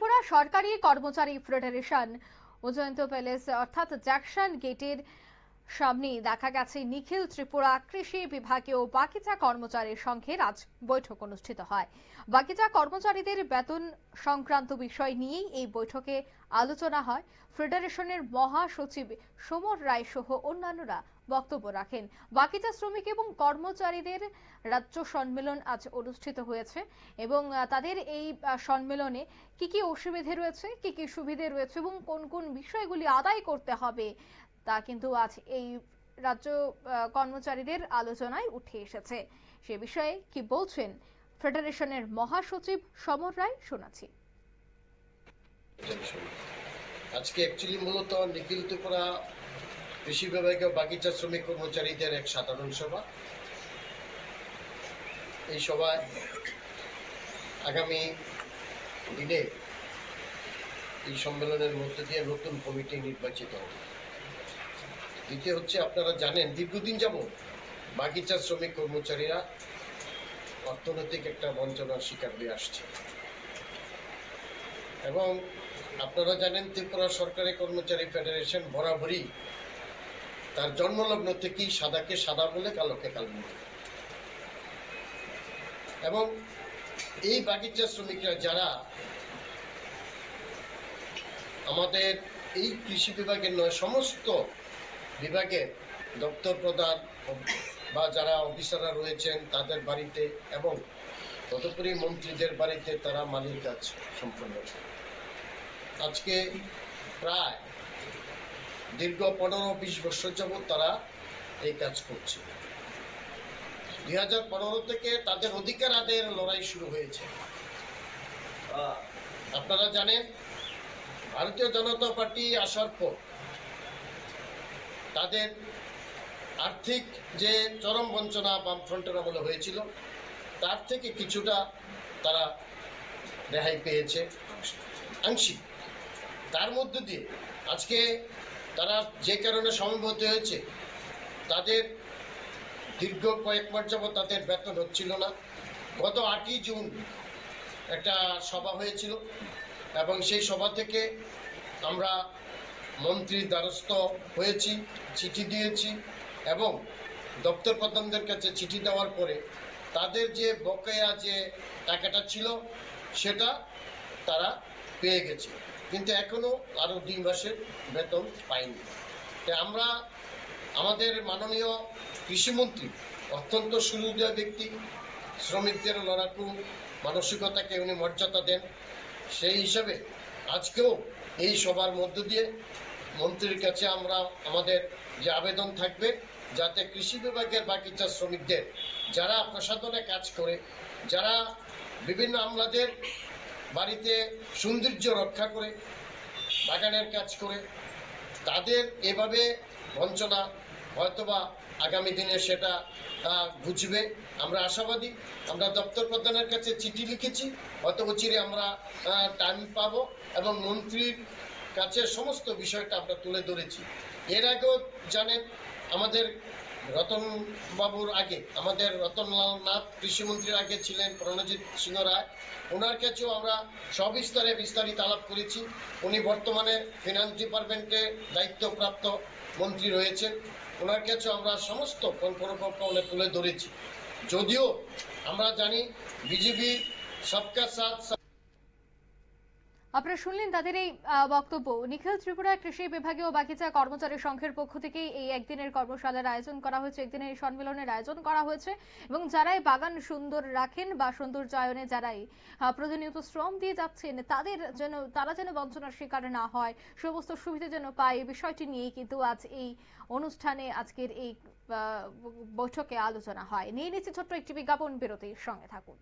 ত্রিপুরা সরকারি কর্মচারী federation উজয়ন্ত palace অর্থাৎ জ্যাকসন গেটের সামনে দেখা গেছে নিখিল ত্রিপুরা কৃষি বিভাগীয় বাকিচা কর্মচারীর সংঘের আজ বৈঠক অনুষ্ঠিত হয়। বাকিচা কর্মচারীদের বেতন সংক্রান্ত বিষয় নিয়েই এই বৈঠকে আলোচনা হয়। ফেডারেশনের মহাসচিব সমর রায় সহ অন্যান্যরা বক্তব্য রাখেন। বাকিচা শ্রমিক এবং কর্মচারীদের রাজ্য সম্মেলন আজ অনুষ্ঠিত হয়েছে এবং তাদের এই সম্মেলনে কি কি অসুবিধে রয়েছে, কি কি সুবিধে রয়েছে এবং কোন কোন বিষয়গুলি আদায় করতে হবে তা কিন্তু আজ এই রাজ্য কর্মচারীদের আলোচনায় উঠে এসেছে। সে বিষয়ে কি বলছেন ফেডারেশনের মহাসচিব সমর রায়, শোনাচ্ছি। আজকে অ্যাকচুয়ালি মূলত নিখিল ত্রিপুরা কৃষি বিভাগীয় বাগিচা শ্রমিক কর্মচারীদের এক সাধারণ সভা। এই সভায় আগামী দিনে এই সম্মেলনের মধ্যে দিয়ে নতুন কমিটি নির্বাচিত হবে। দ্বিতীয় হচ্ছে, আপনারা জানেন দীর্ঘদিন যাবৎ বাগিচা শ্রমিক কর্মচারীরা অর্থনৈতিক একটা বঞ্চনার শিকার হয়ে আসছে এবং আপনারা জানেন ত্রিপুরা সরকারি কর্মচারী ফেডারেশন বরাবরই তার জন্মলগ্ন থেকেই সাদাকে সাদা বলে কালোকে কালো বলে এবং এই বাগিচা শ্রমিকরা যারা আমাদের এই কৃষি বিভাগের নয় সমস্ত বিভাগের দপ্তর প্রধান বা যারা অফিসাররা রয়েছেন তাদের বাড়িতে এবং তদুপরি মন্ত্রীদের বাড়িতে তারা মালির কাজ সম্পন্ন করে। আজকে প্রায় দীর্ঘ 15-20 বছর যাবৎ তারা এই কাজ করছে। 2015 থেকে তাদের অধিকার আদায়ের লড়াই শুরু হয়েছে। আপনারা জানেন ভারতীয় জনতা পার্টি আসার পর তাদের আর্থিক যে চরম বঞ্চনা বামফ্রন্টের আমলে হয়েছিল তার থেকে কিছুটা তারা রেহাই পেয়েছে আংশিক। তার মধ্য দিয়ে আজকে তারা যে কারণে সমবেত হয়েছে, তাদের দীর্ঘ কয়েক মাস যাবত তাদের বেতন হচ্ছিল না। গত 8ই জুন একটা সভা হয়েছিল এবং সেই সভা থেকে আমরা মন্ত্রীর দ্বারস্থ হয়েছি, চিঠি দিয়েছি এবং দপ্তর প্রধানদের কাছে চিঠি দেওয়ার পরে তাদের যে বকেয়া যে টাকাটা ছিল সেটা তারা পেয়ে গেছে, কিন্তু এখনো আরো 2 মাসের বেতন পায়নি। তাই আমরা আমাদের মাননীয় কৃষিমন্ত্রী অত্যন্ত সুহৃদয় ব্যক্তি, শ্রমিকদের লড়াকু মানসিকতাকে উনি মর্যাদা দেন। সেই হিসাবে আজকেও এই সভার মধ্য দিয়ে মন্ত্রীর কাছে আমরা আমাদের যে আবেদন থাকবে যাতে কৃষি বিভাগের বাগিচা শ্রমিকদের যারা প্রশাসনে কাজ করে, যারা বিভিন্ন আমলাদের বাড়িতে সৌন্দর্য রক্ষা করে, বাগানের কাজ করে, তাদের এভাবে বঞ্চনা হয়তোবা আগামী দিনে সেটা বুঝবে। আমরা আশাবাদী। আমরা দপ্তর প্রধানের কাছে চিঠি লিখেছি, হয়তো চিরে আমরা টাইম পাবো এবং মন্ত্রীর কাছে সমস্ত বিষয়টা আমরা তুলে ধরেছি। এর আগেও জানেন আমাদের রতন বাবুর আগে আমাদের রতনলাল নাথ কৃষিমন্ত্রীর আগে ছিলেন প্রণজিৎ সিংহ রায়, ওনার কাছেও আমরা সবিস্তারে বিস্তারিত আলাপ করেছি। উনি বর্তমানে ফিনান্স ডিপার্টমেন্টে দায়িত্বপ্রাপ্ত মন্ত্রী রয়েছেন, ওনার কাছেও আমরা সমস্ত কল্পনা তুলে ধরেছি। যদিও আমরা জানি বিজেপি সবকা সাথ। আপনারা শুনলেন তাদের এই বক্তব্য। নিখিল ত্রিপুরা কৃষি বিভাগীয় বাগিচা কর্মচারী সংঘের পক্ষ থেকে এই একদিনের কর্মশালার আয়োজন করা হয়েছে, একদিনের সম্মেলনের আয়োজন করা হয়েছে এবং যারাই বাগান সুন্দর রাখেন বা সৌন্দর্যায়নে যারাই প্রতিনিয়ত শ্রম দিয়ে যাচ্ছেন তারা যেন বঞ্চনার শিকার না হয়, সমস্ত সুবিধা যেন পায়, এই বিষয়টি নিয়েই কিন্তু আজ এই অনুষ্ঠানে আজকের এই বৈঠকে আলোচনা হয়। নিয়ে নিচ্ছে ছোট্ট একটি বিজ্ঞাপন বিরতির সঙ্গে থাকুন।